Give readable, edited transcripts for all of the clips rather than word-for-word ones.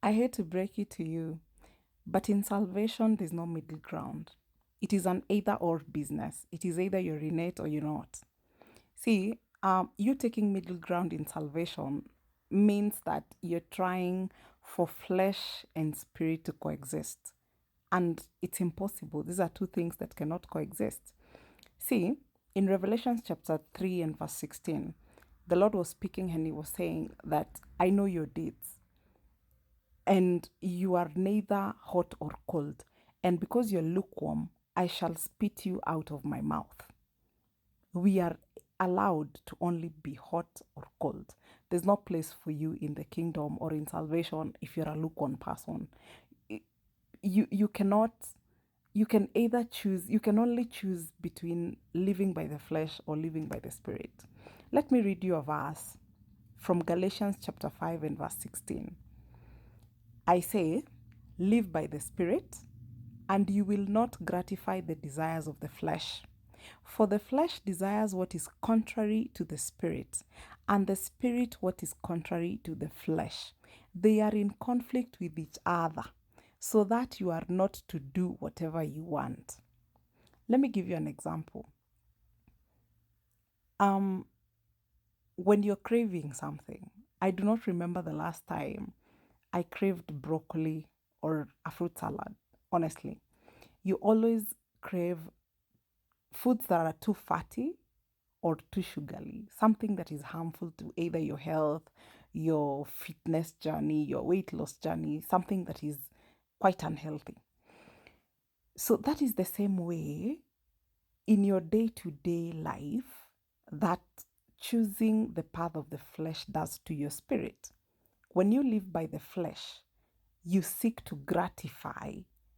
I hate to break it to you, but in salvation, there's no middle ground. It is an either or business. It is either you're in it or you're not. See, you taking middle ground in salvation means that you're trying for flesh and spirit to coexist. And it's impossible. These are two things that cannot coexist. See, in Revelation chapter 3 and verse 16, the Lord was speaking and he was saying that I know your deeds and you are neither hot or cold. And because you're lukewarm, I shall spit you out of my mouth. We are allowed to only be hot or cold. There's no place for you in the kingdom or in salvation if you're a lukewarm person. You cannot, you can either choose, you can only choose between living by the flesh or living by the spirit. Let me read you a verse from Galatians chapter 5 and verse 16. I say, live by the Spirit, and you will not gratify the desires of the flesh. For the flesh desires what is contrary to the Spirit, and the Spirit what is contrary to the flesh. They are in conflict with each other, so that you are not to do whatever you want. Let me give you an example. When you're craving something, I do not remember the last time I craved broccoli or a fruit salad, honestly. You always crave foods that are too fatty or too sugary, something that is harmful to either your health, your fitness journey, your weight loss journey, something that is quite unhealthy. So that is the same way in your day-to-day life that choosing the path of the flesh does to your spirit. When you live by the flesh, you seek to gratify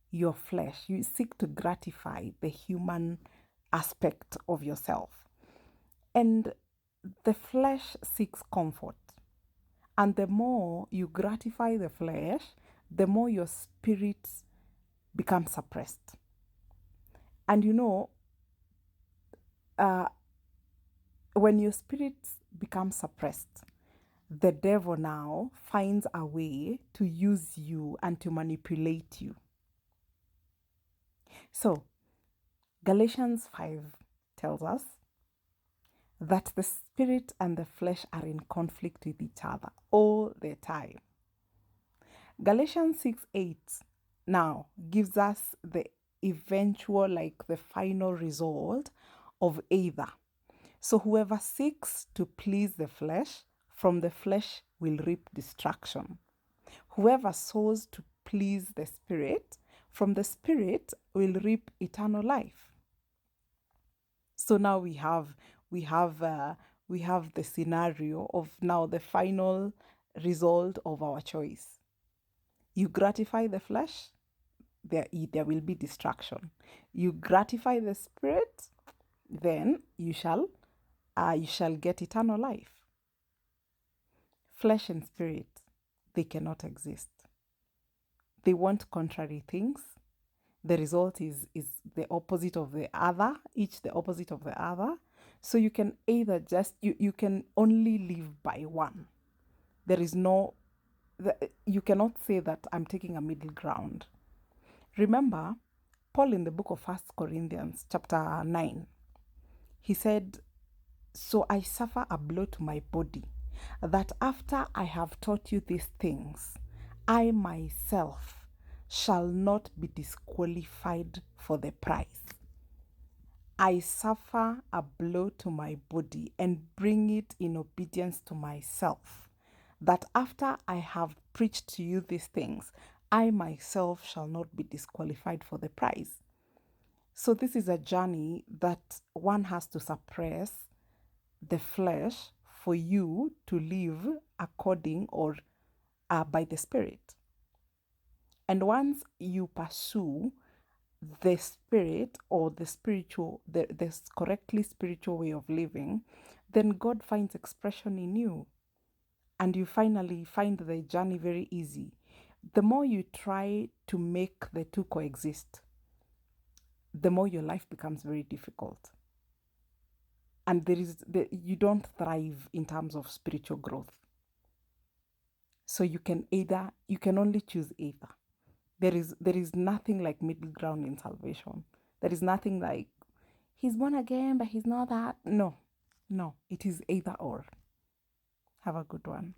your flesh. You seek to gratify the human aspect of yourself. And the flesh seeks comfort. And the more you gratify the flesh, the more your spirit becomes suppressed. And when your spirit becomes suppressed, the devil now finds a way to use you and to manipulate you. So, Galatians 5 tells us that the spirit and the flesh are in conflict with each other all the time. Galatians 6:8 now gives us the eventual, like the final result of either. So, whoever seeks to please the flesh, from the flesh will reap destruction. Whoever sows to please the Spirit, from the Spirit will reap eternal life. So now we have the scenario of now the final result of our choice. You gratify the flesh, there will be destruction. You gratify the Spirit, then you shall get eternal life. Flesh and spirit, they cannot exist. They want contrary things. The result is the opposite of the other, each the opposite of the other. So you can either you can only live by one. There is no, you cannot say that I'm taking a middle ground. Remember, Paul in the book of 1 Corinthians chapter 9, he said, so I suffer a blow to my body, that after I have taught you these things, I myself shall not be disqualified for the prize. I suffer a blow to my body and bring it in obedience to myself, that after I have preached to you these things, I myself shall not be disqualified for the prize. So this is a journey that one has to suppress the flesh for you to live according or by the Spirit. And once you pursue the spirit or the spiritual, the correctly spiritual way of living, then God finds expression in you. And you finally find the journey very easy. The more you try to make the two coexist, the more your life becomes very difficult. And you don't thrive in terms of spiritual growth. So you can only choose either. There is nothing like middle ground in salvation. There is nothing like he's born again, but he's not that. No, no, it is either or. Have a good one.